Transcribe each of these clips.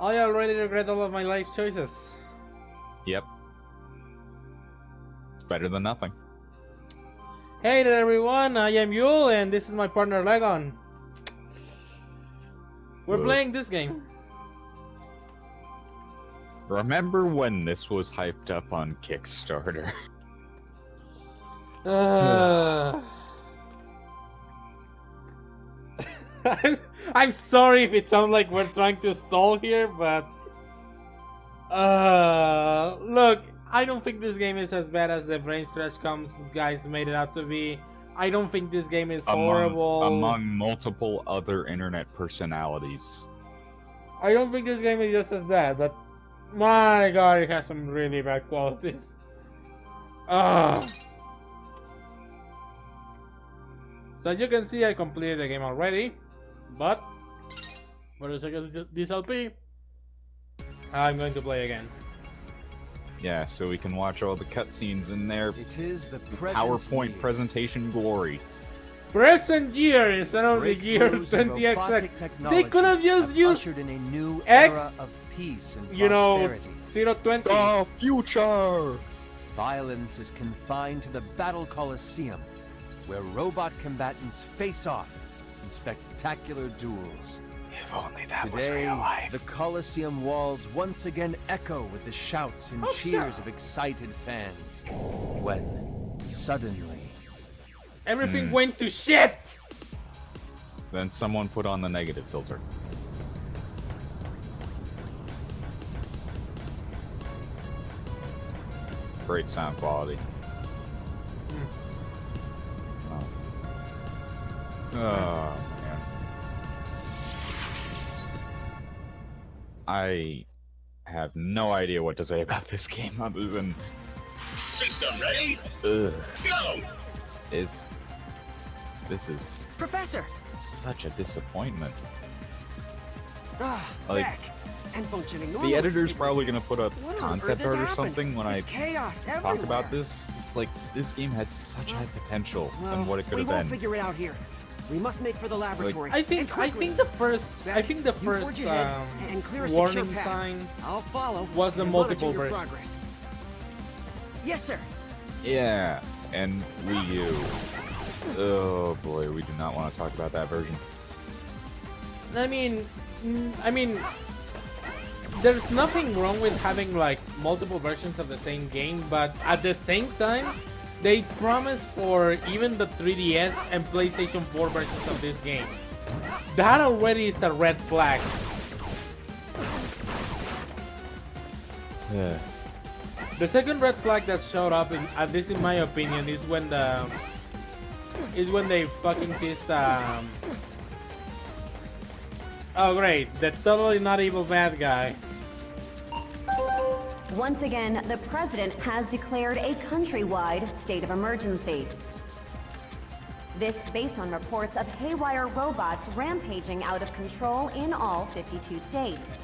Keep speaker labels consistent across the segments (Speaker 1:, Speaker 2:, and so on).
Speaker 1: I already regret all of my life choices.
Speaker 2: Yep. It's better than nothing.
Speaker 1: Hey there everyone, I am Ule and this is my partner Legon. We're playing this game.
Speaker 2: Remember when this was hyped up on Kickstarter?
Speaker 1: I'm sorry if it sounds like we're trying to stall here, but look, I don't think this game is as bad as the brain stretch guys made it out to be. I don't think this game is horrible.
Speaker 2: Among multiple other internet personalities.
Speaker 1: I don't think this game is just as bad, but my god, it has some really bad qualities. So as you can see, I completed the game already, but for the sake of this LP, I'm going to play again.
Speaker 2: Yeah, so we can watch all the cutscenes in there.
Speaker 3: It is the
Speaker 2: PowerPoint presentation glory.
Speaker 1: Present year instead of the year 20XX. They could have just used
Speaker 3: ushered in a new
Speaker 1: X,
Speaker 3: era of peace and
Speaker 1: you know,
Speaker 3: prosperity.
Speaker 1: 020.
Speaker 2: The future!
Speaker 3: Violence is confined to the Battle Coliseum, where robot combatants face off in spectacular duels.
Speaker 2: If only that was
Speaker 3: Today,
Speaker 2: real life.
Speaker 3: the Coliseum walls once again echo with the shouts and cheers of excited fans. When, suddenly,
Speaker 1: Everything went to shit!
Speaker 2: Then someone put on the negative filter. Great sound quality. Oh, man. I have no idea what to say about this game other than...
Speaker 4: System ready?
Speaker 2: Ugh.
Speaker 4: Go!
Speaker 2: This is
Speaker 5: Professor!
Speaker 2: such a disappointment.
Speaker 5: Ah,
Speaker 2: Like,
Speaker 5: back and functioning
Speaker 2: the
Speaker 5: normally.
Speaker 2: editor's probably gonna put a
Speaker 5: What on
Speaker 2: concept
Speaker 5: earth has
Speaker 2: art or
Speaker 5: happened?
Speaker 2: something when
Speaker 5: It's
Speaker 2: I
Speaker 5: chaos
Speaker 2: talk
Speaker 5: everywhere.
Speaker 2: about this. It's like, this game had such high potential
Speaker 5: Well,
Speaker 2: than what it could
Speaker 5: we
Speaker 2: have
Speaker 5: won't
Speaker 2: been.
Speaker 5: figure it out here. We must make for the laboratory.
Speaker 1: I think the first
Speaker 5: You forge ahead and clear a secure
Speaker 1: warning
Speaker 5: path.
Speaker 1: sign
Speaker 5: I'll follow.
Speaker 1: was the
Speaker 5: and monitor
Speaker 1: multiple
Speaker 5: your
Speaker 1: version.
Speaker 5: progress. Yes, sir.
Speaker 2: Yeah, and Wii U. Oh boy, we do not want to talk about that version.
Speaker 1: I mean, there's nothing wrong with having like multiple versions of the same game, but at the same time, they promise for even the 3DS and PlayStation 4 versions of this game. That already is a red flag.
Speaker 2: Yeah.
Speaker 1: The second red flag that showed up, at least in my opinion, is when they fucking teased oh great, the totally not evil bad guy.
Speaker 6: Once again, the president has declared a countrywide state of emergency. This based on reports of haywire robots rampaging out of control in all 52 states.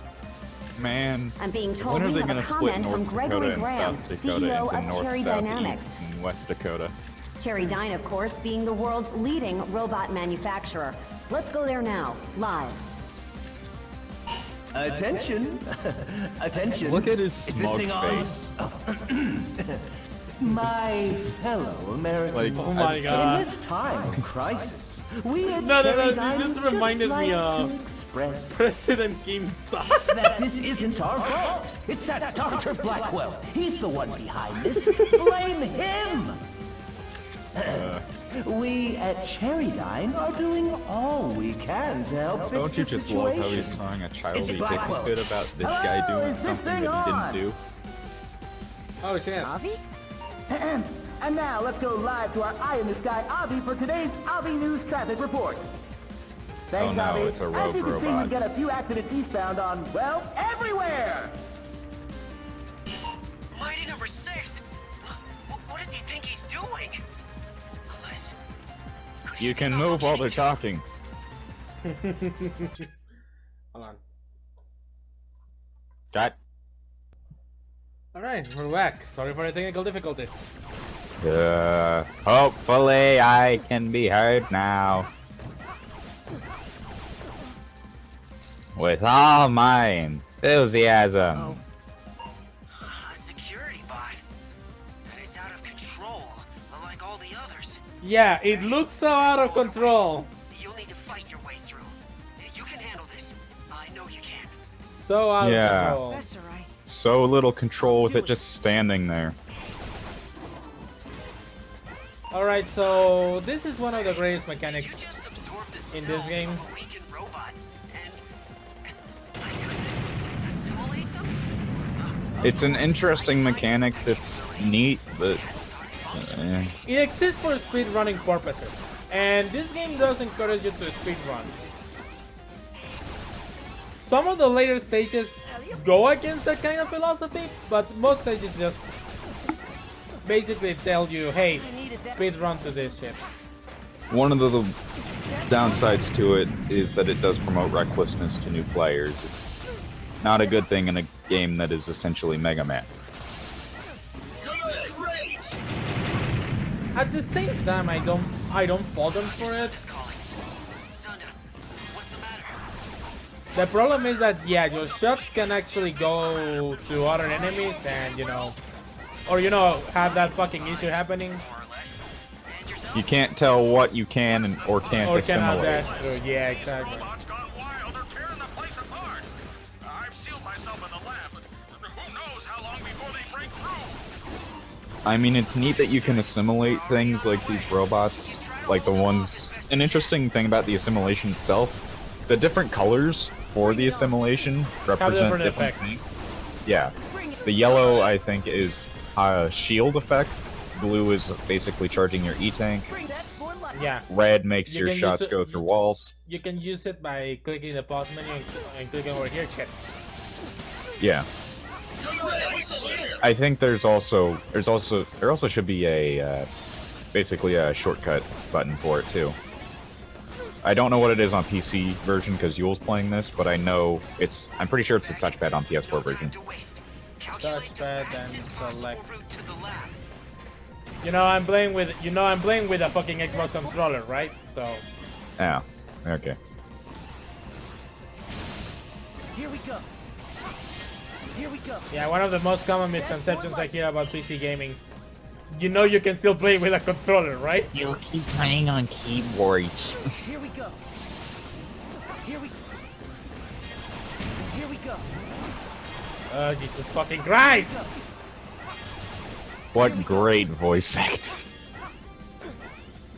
Speaker 2: Man,
Speaker 6: I'm being told
Speaker 2: when are
Speaker 6: we
Speaker 2: they
Speaker 6: have a
Speaker 2: going to split
Speaker 6: comment
Speaker 2: North
Speaker 6: from Gregory
Speaker 2: Dakota
Speaker 6: Graham,
Speaker 2: and South Dakota
Speaker 6: CEO
Speaker 2: into
Speaker 6: of
Speaker 2: North,
Speaker 6: Cherry
Speaker 2: South,
Speaker 6: Dynamics.
Speaker 2: East, and West Dakota?
Speaker 6: Cherry Dyne, of course, being the world's leading robot manufacturer. Let's go there now, live.
Speaker 7: Attention! Attention!
Speaker 2: Look at his
Speaker 7: Is this
Speaker 2: smug
Speaker 7: thing on?
Speaker 2: face.
Speaker 7: My fellow Americans.
Speaker 1: Oh my
Speaker 7: In
Speaker 1: god.
Speaker 7: this time of crisis, we at
Speaker 1: No,
Speaker 7: Cherry
Speaker 1: this
Speaker 7: Dyne would just
Speaker 1: reminded me
Speaker 7: like
Speaker 1: of
Speaker 7: to express
Speaker 1: President Kim stuff.
Speaker 7: that this isn't our fault. It's that Dr. Blackwell. He's the one behind this. Blame him! We at Cherry Dyne are doing all we can to help fix
Speaker 2: Don't you
Speaker 7: the
Speaker 2: just love how
Speaker 7: situation.
Speaker 2: he's throwing a childish
Speaker 7: It's
Speaker 2: hissy
Speaker 7: Blackwell.
Speaker 2: fit about this guy
Speaker 7: Hello,
Speaker 2: doing
Speaker 7: is this
Speaker 2: something
Speaker 7: thing
Speaker 2: that he
Speaker 7: on?
Speaker 2: didn't do?
Speaker 1: Oh shit.
Speaker 5: Avi?
Speaker 7: And now let's go live to our Eye in the Sky Avi for today's Avi News Traffic Report. Thanks,
Speaker 2: Oh no,
Speaker 7: Avi.
Speaker 2: it's a rogue
Speaker 7: As you can see,
Speaker 2: robot.
Speaker 7: we get a few accidents eastbound on, well, everywhere!
Speaker 5: Mighty number 6? What does he think he's doing? Unless...
Speaker 2: You can move while they're talking.
Speaker 1: Hold on.
Speaker 2: Got.
Speaker 1: Alright, we're back. Sorry for the technical difficulties.
Speaker 2: Hopefully I can be heard now. with all my enthusiasm.
Speaker 5: A security bot. And it's out of control, unlike all the others.
Speaker 1: Yeah, it looks so out of control.
Speaker 5: You'll need to fight your way through. You can handle this. I know you can.
Speaker 1: So out
Speaker 2: Yeah.
Speaker 1: of control.
Speaker 8: That's alright.
Speaker 2: So little control with it just standing there.
Speaker 1: Alright, so this is one of the greatest
Speaker 5: Did you
Speaker 1: mechanics.
Speaker 5: just absorb the
Speaker 1: In this
Speaker 5: cells
Speaker 1: game.
Speaker 5: of a weakened robot and my goodness, assimilate them?
Speaker 2: It's an interesting mechanic that's neat, but
Speaker 1: It exists for speedrunning purposes. And this game does encourage you to speedrun. Some of the later stages go against that kind of philosophy, but most stages just basically tell you, hey, speedrun to this shit.
Speaker 2: one of the downsides to it is that it does promote recklessness to new players. It's not a good thing in a game that is essentially Mega Man.
Speaker 4: Good, great.
Speaker 1: At the same time, I don't fault them for it.
Speaker 5: Zonda, what's the matter?
Speaker 1: The problem is that, yeah, your shots can actually go to other enemies and, or, have that fucking issue happening.
Speaker 5: More or less. And yourself?
Speaker 2: You can't tell what you can or can't
Speaker 1: Or cannot
Speaker 2: assimilate.
Speaker 1: dash through. Yeah, exactly.
Speaker 4: Robots gone wild are tearing the place apart. I've sealed myself in the lab, but who knows how long before they break through?
Speaker 2: I mean, it's neat that you can assimilate things like these robots, like the ones... An interesting thing about the assimilation itself, the different colors for the assimilation represent
Speaker 1: different
Speaker 2: different
Speaker 1: effects.
Speaker 2: things. Yeah. The yellow, I think, is a shield effect. Blue is basically charging your E-tank.
Speaker 1: Yeah.
Speaker 2: Red makes
Speaker 1: You
Speaker 2: your
Speaker 1: can use
Speaker 2: shots
Speaker 1: it-
Speaker 2: go through walls.
Speaker 1: You can use it by clicking the pause menu and clicking over here, check.
Speaker 2: Yeah. I think there also should be a basically a shortcut button for it too. I don't know what it is on PC version because Yule's playing this, but I'm pretty sure it's a touchpad on PS4 version.
Speaker 5: To waste. Calculate the
Speaker 1: Touchpad and
Speaker 5: fastest possible
Speaker 1: select.
Speaker 5: route to the lab.
Speaker 1: I'm playing with a fucking Xbox controller, right? So
Speaker 2: Yeah. Okay.
Speaker 8: Here we go. Here we go.
Speaker 1: yeah, one of the most common misconceptions I hear about PC gaming. You can still play with a controller, right?
Speaker 2: You'll keep playing on keyboards.
Speaker 8: Here we go. Here we go.
Speaker 1: Oh, Jesus fucking Christ!
Speaker 2: What great voice acting.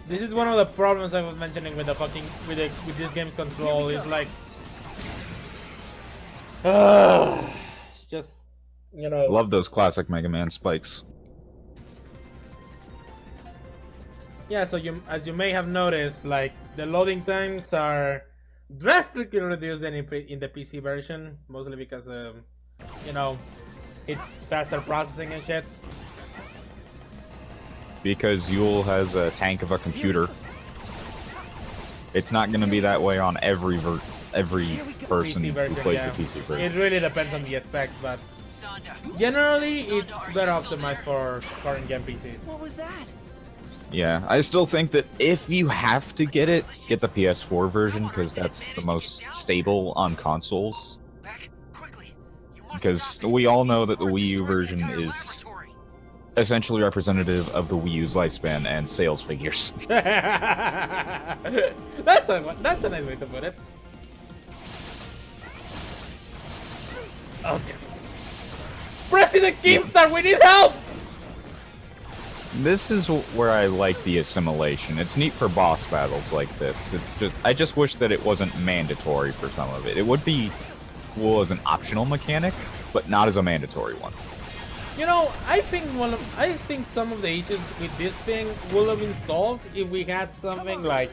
Speaker 1: This is one of the problems I was mentioning with with this game's control. Is like, it's just,
Speaker 2: Love those classic Mega Man spikes.
Speaker 1: Yeah. So as you may have noticed, like the loading times are drastically reduced in the PC version, mostly because it's faster processing and shit.
Speaker 2: Because Yule has a tank of a computer. It's not going to be that way on every person
Speaker 1: PC
Speaker 2: who
Speaker 1: version,
Speaker 2: plays
Speaker 1: yeah.
Speaker 2: the PC version.
Speaker 1: It really depends on the specs, but
Speaker 5: Zonda,
Speaker 1: generally it's better optimized for current gen PCs.
Speaker 8: What was that?
Speaker 2: Yeah, I still think that if you have to get it, get the PS4 version because that's the most stable on consoles.
Speaker 5: back quickly. You must
Speaker 2: Because
Speaker 5: stop it.
Speaker 2: we all know that the
Speaker 5: Or
Speaker 2: Wii U
Speaker 5: destroy the
Speaker 2: version
Speaker 5: entire
Speaker 2: is
Speaker 5: laboratory.
Speaker 2: essentially representative of the Wii U's lifespan and sales figures.
Speaker 1: That's a nice way to put it. Okay. President Keemstar, we need help!
Speaker 2: This is where I like the assimilation. It's neat for boss battles like this. I just wish that it wasn't mandatory for some of it. It would be cool as an optional mechanic, but not as a mandatory one.
Speaker 1: I think some of the issues with this thing would have been solved if we had something like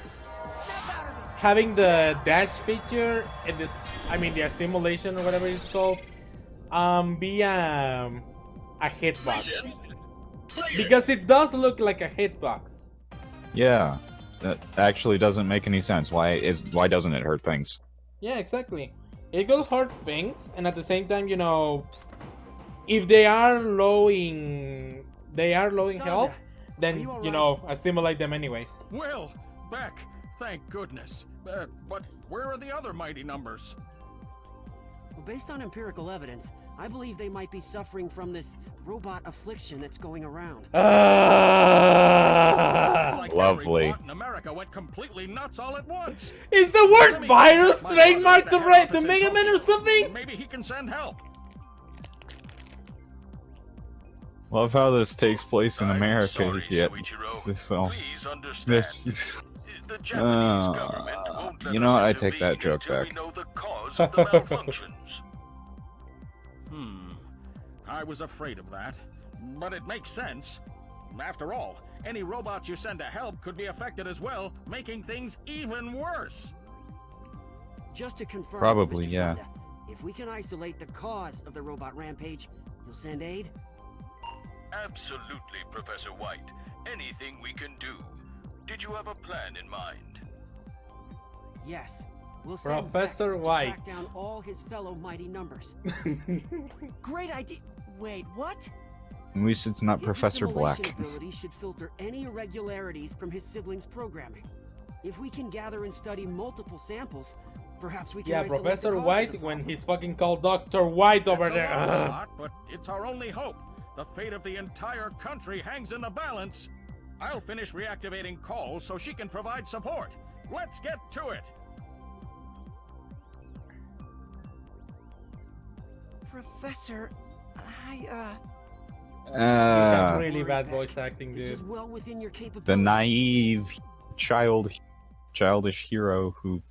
Speaker 1: having the dash feature and the assimilation or whatever it's called, be a hitbox. Because it does look like a hitbox.
Speaker 2: Yeah, that actually doesn't make any sense. Why doesn't it hurt things?
Speaker 1: Yeah, exactly. It will hurt things, and at the same time, if they are low in health, then assimilate them anyways.
Speaker 9: Well, back, thank goodness. But where are the other mighty numbers?
Speaker 8: Well, based on empirical evidence, I believe they might be suffering from this robot affliction that's going around.
Speaker 4: It's like
Speaker 2: Lovely.
Speaker 4: every bot in America went completely nuts all at once.
Speaker 1: Is the
Speaker 4: Let
Speaker 1: word
Speaker 4: me
Speaker 1: virus
Speaker 4: contact my
Speaker 1: trademarked
Speaker 4: brother
Speaker 1: to,
Speaker 4: at the
Speaker 1: to
Speaker 4: head
Speaker 1: Mega
Speaker 4: office
Speaker 1: Man
Speaker 4: in
Speaker 1: or
Speaker 4: Tokyo.
Speaker 1: something?
Speaker 4: Maybe he can send help.
Speaker 2: Love how this takes place in
Speaker 4: I'm
Speaker 2: America
Speaker 4: sorry,
Speaker 2: yet.
Speaker 4: Soichiro.
Speaker 2: This all.
Speaker 4: Please understand.
Speaker 2: This.
Speaker 4: The Japanese government won't let
Speaker 2: You know
Speaker 4: us
Speaker 2: what? I take that
Speaker 4: intervene
Speaker 2: joke
Speaker 4: until we
Speaker 2: back.
Speaker 4: know the cause of the malfunctions. I was afraid of that, but it makes sense. After all, any robots you send to help could be affected as well, making things even worse.
Speaker 8: Just to confirm,
Speaker 2: Probably,
Speaker 8: Mr.
Speaker 2: yeah.
Speaker 8: Sanda, if we can isolate the cause of the robot rampage, you'll send aid?
Speaker 4: Absolutely, Professor White. Anything we can do. Did you have a plan in mind?
Speaker 8: Yes. We'll send
Speaker 1: Professor
Speaker 8: Beck
Speaker 1: White.
Speaker 8: to track down all his fellow mighty numbers. Great idea. Wait, what?
Speaker 2: At least it's not
Speaker 8: His
Speaker 2: Professor
Speaker 8: assimilation
Speaker 2: Black.
Speaker 8: ability should filter any irregularities from his siblings' programming. If we can gather and study multiple samples, perhaps we can
Speaker 1: Yeah,
Speaker 8: isolate
Speaker 1: Professor
Speaker 8: the cause of
Speaker 1: White
Speaker 8: the
Speaker 1: when
Speaker 8: problem.
Speaker 1: he's fucking called Dr. White over
Speaker 4: It's a
Speaker 1: there.
Speaker 4: long
Speaker 1: Ugh.
Speaker 4: shot, but it's our only hope. The fate of the entire country hangs in the balance. I'll finish reactivating calls so she can provide support. Let's get to it.
Speaker 8: Professor,
Speaker 1: He's got really
Speaker 8: Worry,
Speaker 1: bad
Speaker 8: Beck.
Speaker 1: voice acting,
Speaker 8: this is
Speaker 1: dude.
Speaker 8: well within your capabilities.
Speaker 2: The naive, childish hero who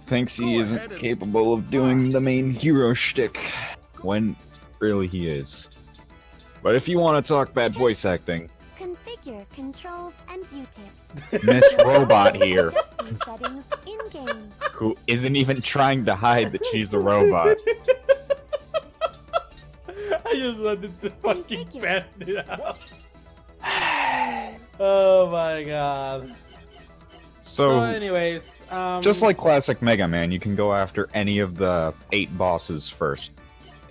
Speaker 2: thinks he
Speaker 4: Go
Speaker 2: isn't
Speaker 4: ahead and-
Speaker 2: capable of doing the main hero shtick, when really he is. But if you want to talk bad voice acting,
Speaker 9: Configure controls and view tips.
Speaker 2: Miss Robot here,
Speaker 9: Adjust these settings in-game.
Speaker 2: who isn't even trying to hide that she's a robot.
Speaker 1: I just wanted to fucking
Speaker 9: Configure.
Speaker 1: bend it out. Oh my god. So
Speaker 2: So,
Speaker 1: anyways,
Speaker 2: just like classic Mega Man, you can go after any of the 8 bosses first.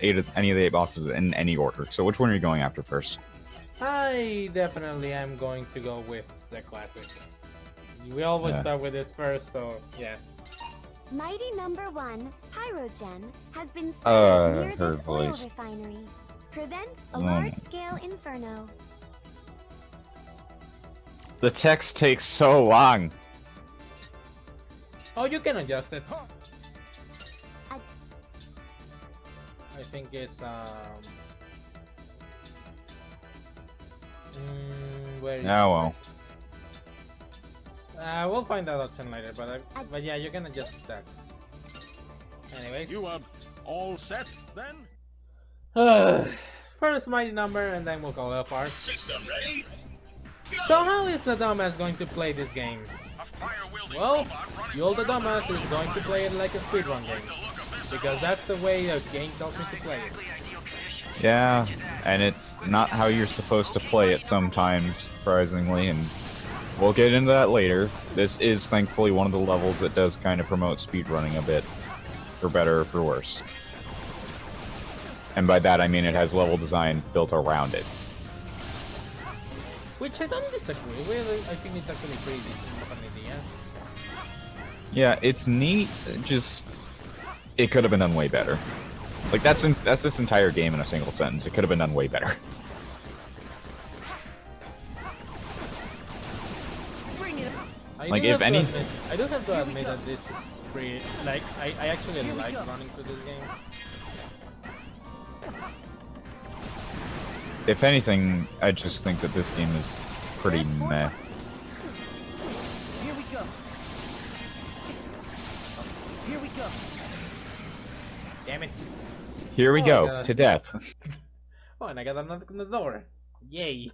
Speaker 2: Any of the 8 bosses in any order. So which one are you going after first?
Speaker 1: I definitely am going to go with the classic. We always
Speaker 2: Yeah.
Speaker 1: start with this first, so yeah.
Speaker 9: Mighty number 1, Pyrogen, has been sighted near
Speaker 2: her
Speaker 9: this oil
Speaker 2: voice.
Speaker 9: refinery. Prevent a
Speaker 2: Oh.
Speaker 9: large-scale inferno.
Speaker 2: The text takes so long.
Speaker 1: Oh, you can adjust it.
Speaker 9: Ad-
Speaker 1: I think it's where is
Speaker 2: Oh well.
Speaker 1: we'll find that option later, but yeah, you can adjust the stats. Anyways,
Speaker 4: You all set then?
Speaker 1: first mighty number, and then we'll call it apart. So how is the dumbass going to play this game?
Speaker 4: A fire-wielding
Speaker 1: Well,
Speaker 4: robot running
Speaker 1: Yule the
Speaker 4: around
Speaker 1: dumbass is going to play it like a speedrun
Speaker 4: Like
Speaker 1: game,
Speaker 4: the look of this at
Speaker 1: because
Speaker 4: all.
Speaker 1: that's the way the game tells me to play it.
Speaker 5: Ideal conditions.
Speaker 2: Yeah, and it's not how you're supposed to play it sometimes, surprisingly, and we'll get into that later. This is thankfully one of the levels that does kind of promote speedrunning a bit, for better or for worse. And by that I mean it has level design built around it.
Speaker 1: Which I don't disagree with. I think it's actually pretty decent of an idea.
Speaker 2: Yeah, it's neat, just it could have been done way better. Like that's this entire game in a single sentence. It could have been done way better. Like, if any-
Speaker 1: I do have to admit that this is pretty. Like, I actually like running through this game.
Speaker 2: If anything, I just think that this game is pretty meh.
Speaker 8: Here we go. Here we go.
Speaker 1: Damn it!
Speaker 2: Here we
Speaker 1: Oh,
Speaker 2: go,
Speaker 1: God.
Speaker 2: to death.
Speaker 1: Oh, and I got a knock on the door. Yay!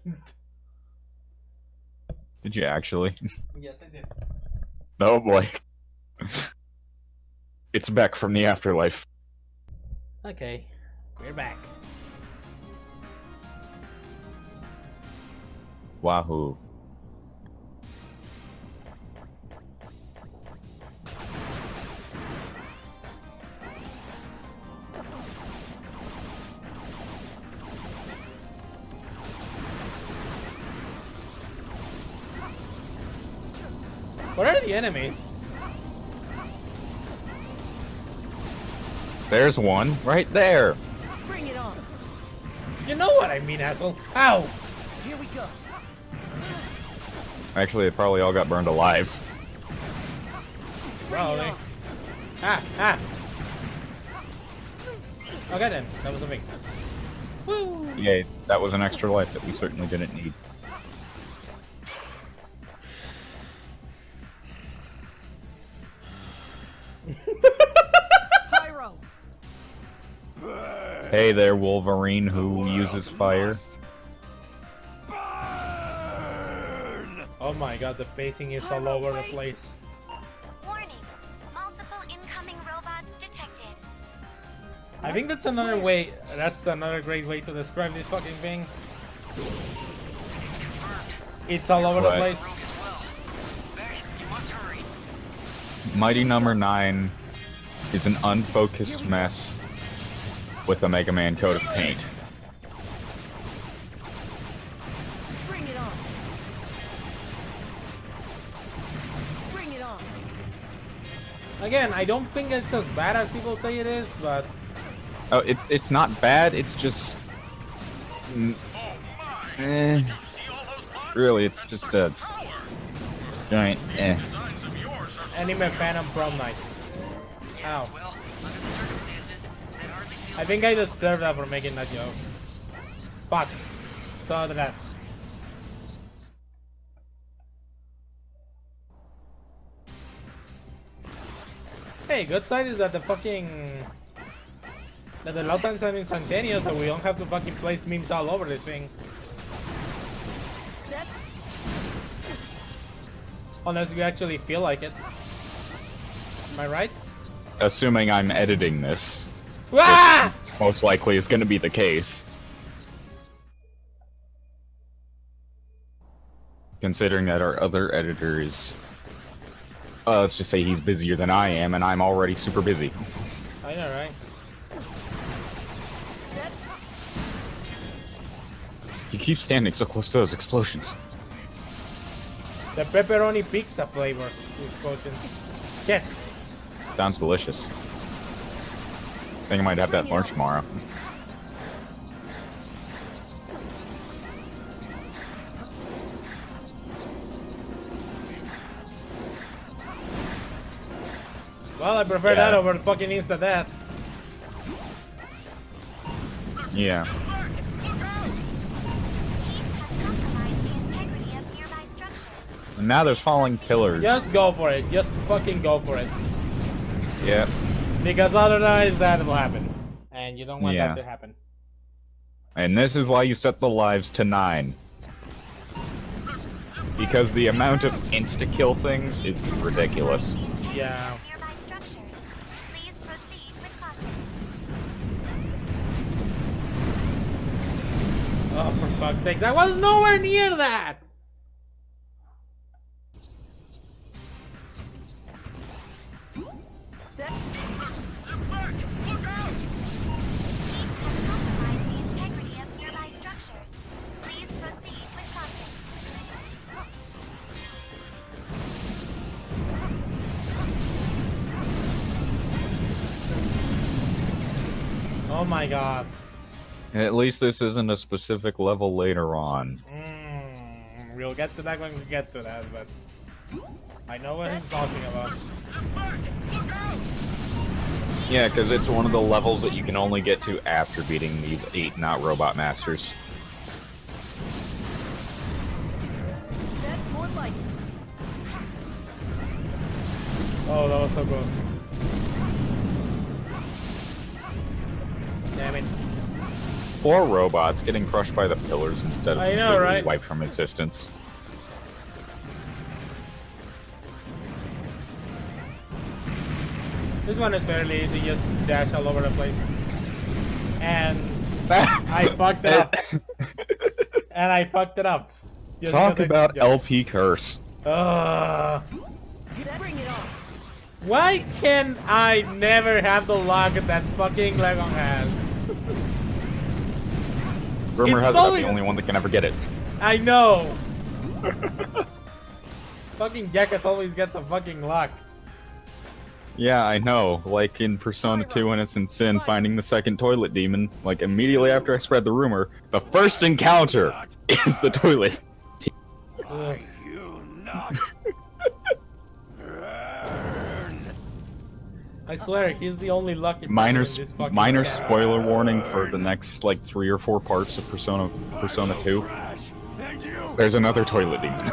Speaker 2: Did you actually?
Speaker 1: Yes, I did.
Speaker 2: Oh boy. It's Beck from the afterlife.
Speaker 1: Okay, we're back.
Speaker 2: Wahoo.
Speaker 1: What are the enemies?
Speaker 2: There's one right there.
Speaker 8: Bring it on.
Speaker 1: You know what I mean, asshole. Ow!
Speaker 8: Here we go.
Speaker 2: Actually, they probably all got burned alive.
Speaker 1: Probably. Ah! Okay then, that was a big. Woo!
Speaker 2: Yay, that was an extra life that we certainly didn't need.
Speaker 8: Pyro.
Speaker 2: Hey there, Wolverine, who uses fire.
Speaker 1: Oh my god, the pacing is all over the place.
Speaker 9: Warning. Multiple incoming robots detected.
Speaker 1: I think that's another way. That's another great way to describe this fucking thing.
Speaker 5: It's confirmed.
Speaker 1: It's all over the
Speaker 2: What?
Speaker 1: place.
Speaker 5: Rogue as well. Beck, you must hurry.
Speaker 2: Mighty Number 9 is an unfocused mess with a Mega Man coat of paint.
Speaker 8: Bring it on. Bring it on.
Speaker 1: Again, I don't think it's as bad as people say it is, but
Speaker 2: Oh, it's not bad. It's just really, it's just a giant
Speaker 4: Designs of yours are
Speaker 1: Anime Phantom Prom Night. Ow.
Speaker 5: Well, under the circumstances, that hardly feels
Speaker 1: I think I deserve that for making that joke. Fuck. So did that. Hey, good side is that the load times are instantaneous, so we don't have to fucking place memes all over this thing. Unless you actually feel like it. Am I right?
Speaker 2: assuming I'm editing this.
Speaker 1: Ah!
Speaker 2: Which most likely is going to be the case. Considering that our other editor is... let's just say he's busier than I am, and I'm already super busy.
Speaker 1: I know, right?
Speaker 2: He keeps standing so close to those explosions.
Speaker 1: The pepperoni pizza flavor explosion. Shit.
Speaker 2: Sounds delicious. I think I might have that lunch tomorrow.
Speaker 1: Well, I prefer that over fucking instant death.
Speaker 2: Yeah.
Speaker 9: Heat has compromised the integrity of nearby structures.
Speaker 2: And now there's falling pillars.
Speaker 1: Just go for it. Just fucking go for it.
Speaker 2: Yeah.
Speaker 1: Because otherwise that will happen. And you don't want that to happen.
Speaker 2: And this is why you set the lives to 9. Because the amount of insta-kill things is ridiculous.
Speaker 1: Yeah.
Speaker 9: Nearby structures. Please proceed with caution.
Speaker 1: Oh, for fuck's sake. I was nowhere near that!
Speaker 9: Heat has compromised the integrity of nearby structures. Please proceed with caution.
Speaker 1: Oh my god.
Speaker 2: At least this isn't a specific level later on.
Speaker 1: We'll get to that when we get to that, but... I know what he's talking about.
Speaker 2: Yeah, because it's one of the levels that you can only get to after beating these 8 not robot masters.
Speaker 8: That's more like it.
Speaker 1: Oh, that was so close. Damn it.
Speaker 2: Poor robots getting crushed by the pillars instead of
Speaker 1: I know,
Speaker 2: completely
Speaker 1: right?
Speaker 2: wiped from existence.
Speaker 1: This one is fairly easy, just dash all over the place. And I fucked it up. And I fucked it up. Just
Speaker 2: Talk
Speaker 1: because I
Speaker 2: about
Speaker 1: did jump.
Speaker 2: LP curse.
Speaker 8: Bring it on.
Speaker 1: Why can I never have the luck that fucking Legon has?
Speaker 2: Rumor
Speaker 1: It's
Speaker 2: has it I'm
Speaker 1: only-
Speaker 2: the only one that can ever get it.
Speaker 1: I know. Fucking Jackass always gets the fucking luck.
Speaker 2: Yeah, I know. Like in Persona 2 Innocent Sin, finding the second toilet demon, like immediately after I spread the rumor, the first encounter is the toilet.
Speaker 1: Ugh. I swear, he's the only lucky person in this fucking
Speaker 2: Minor
Speaker 1: chat.
Speaker 2: spoiler warning for the next like 3 or 4 parts of Persona 2. There's another toilet demon.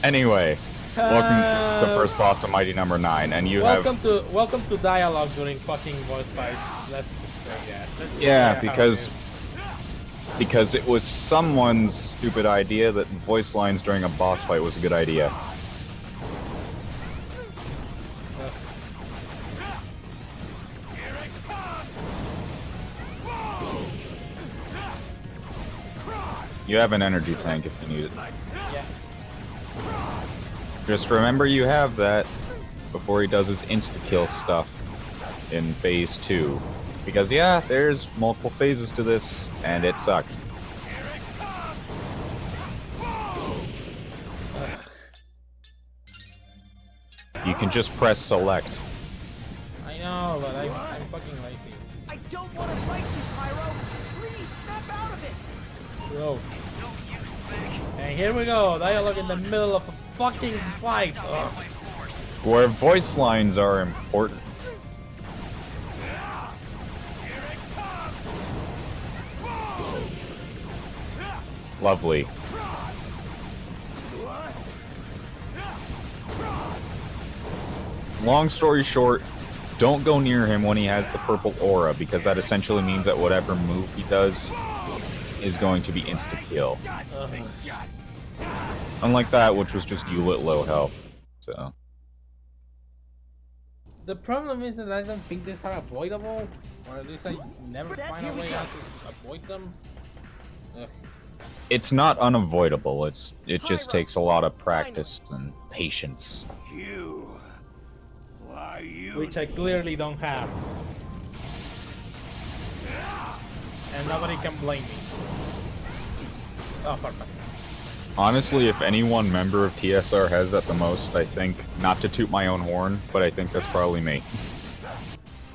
Speaker 2: Anyway, welcome to the first boss of Mighty Number 9, and you
Speaker 1: welcome to dialogue during fucking voice fights. Let's just say that. Let's just
Speaker 2: yeah,
Speaker 1: say how
Speaker 2: because it was someone's stupid idea that voice lines during a boss fight was a good idea. You have an energy tank if you need it.
Speaker 1: Yeah.
Speaker 2: Just remember you have that before he does his insta-kill stuff in phase 2. Because yeah, there's multiple phases to this, and it sucks. You can just press select.
Speaker 1: I know, but I'm fucking lazy.
Speaker 8: I don't want to fight you, Pyro. Please snap out of it.
Speaker 1: Bro.
Speaker 5: It's no use, Vic.
Speaker 1: And here we go, dialogue in the middle of a fucking fight. Ugh.
Speaker 2: Where voice lines are important. Lovely. Long story short, don't go near him when he has the purple aura, because that essentially means that whatever move he does is going to be insta-kill. Unlike that, which was just Ule at low health. So.
Speaker 1: The problem is that I don't think these are avoidable, or at least I never find a way how to avoid them. Ugh.
Speaker 2: It's not unavoidable, it just takes a lot of practice and patience.
Speaker 1: Which I clearly don't have. And nobody can blame me. Oh, perfect.
Speaker 2: Honestly, if any one member of TSR has that the most, I think, not to toot my own horn, but I think that's probably me.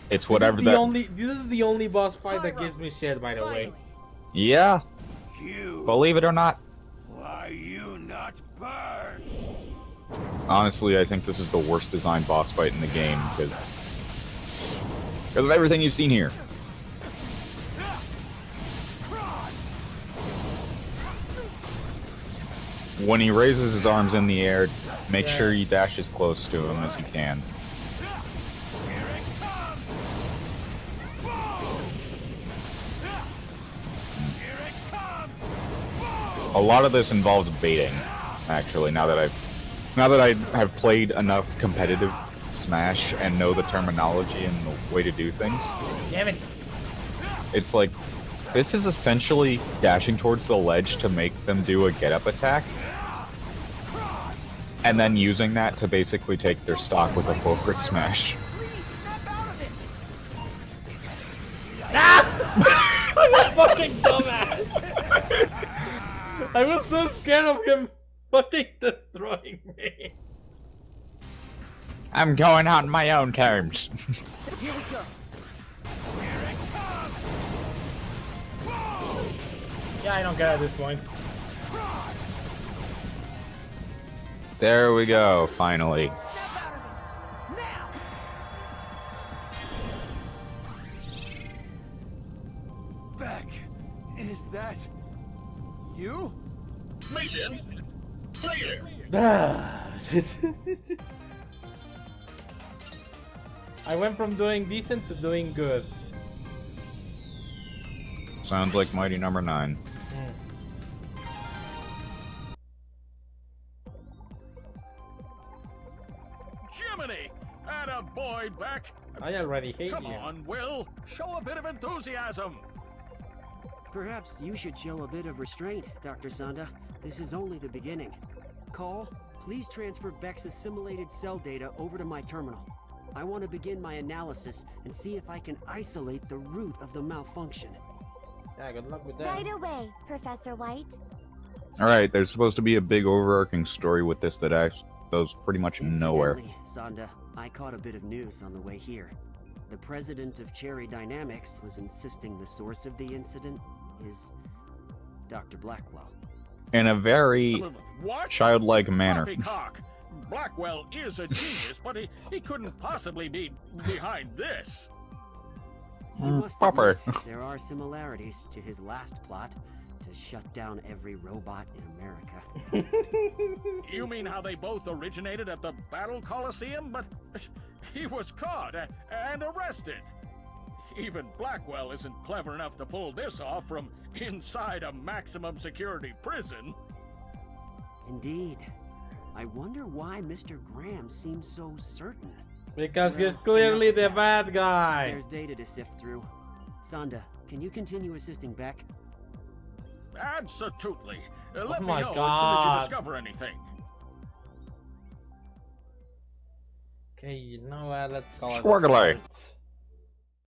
Speaker 2: It's whatever that...
Speaker 1: This is the only boss fight that gives me shit, by the way.
Speaker 2: Yeah. Believe it or not.
Speaker 4: Why you not burn?
Speaker 2: Honestly, I think this is the worst designed boss fight in the game, because of everything you've seen here. When he raises his arms in the air, make sure you dash as close to him as you can. A lot of this involves baiting, actually, now that I have played enough competitive Smash and know the terminology and the way to do things.
Speaker 1: Damn it.
Speaker 2: It's like, this is essentially dashing towards the ledge to make them do a get-up attack, and then using that to basically take their stock with a full crit smash.
Speaker 1: I'm a fucking dumbass! I was so scared of him fucking destroying me.
Speaker 2: I'm going on my own terms.
Speaker 8: Here we go.
Speaker 1: Yeah, I don't get it at this point.
Speaker 2: There we go, finally.
Speaker 3: Beck, is that you?
Speaker 4: Mission clear.
Speaker 1: I went from doing decent to doing good.
Speaker 2: Sounds like Mighty Number 9.
Speaker 4: Jiminy! Atta boy, Beck.
Speaker 1: I already hate
Speaker 4: Come
Speaker 1: you.
Speaker 4: on, Will. Show a bit of enthusiasm.
Speaker 8: Perhaps you should show a bit of restraint, Dr. Sanda. This is only the beginning. Call, please transfer Beck's assimilated cell data over to my terminal. I want to begin my analysis and see if I can isolate the root of the malfunction.
Speaker 1: Yeah, good luck with that.
Speaker 9: Right away, Professor White.
Speaker 2: Alright, there's supposed to be a big overarching story with this that goes pretty much nowhere.
Speaker 8: Incidentally, Sonda, I caught a bit of news on the way here. The president of Cherry Dynamics was insisting the source of the incident is Dr. Blackwell.
Speaker 2: In a very
Speaker 4: What?
Speaker 2: childlike manner.
Speaker 4: Poppycock. Blackwell is a genius, but he couldn't possibly be behind this.
Speaker 8: You must
Speaker 2: Popper.
Speaker 8: admit, there are similarities to his last plot to shut down every robot in America.
Speaker 4: You mean how they both originated at the Battle Coliseum? But he was caught and arrested. Even Blackwell isn't clever enough to pull this off from inside a maximum security prison.
Speaker 8: Indeed. I wonder why Mr. Graham seems so certain.
Speaker 1: Because he's
Speaker 8: Well,
Speaker 1: clearly
Speaker 8: enough
Speaker 1: the
Speaker 8: of
Speaker 1: bad
Speaker 8: that.
Speaker 1: guy.
Speaker 8: There's data to sift through. Sonda, can you continue assisting Beck?
Speaker 4: Absolutely. Let me
Speaker 1: my
Speaker 4: know as soon as
Speaker 1: God.
Speaker 4: you discover anything.
Speaker 1: Okay, you know what? Let's call it.
Speaker 2: Swaggerly.
Speaker 1: quits.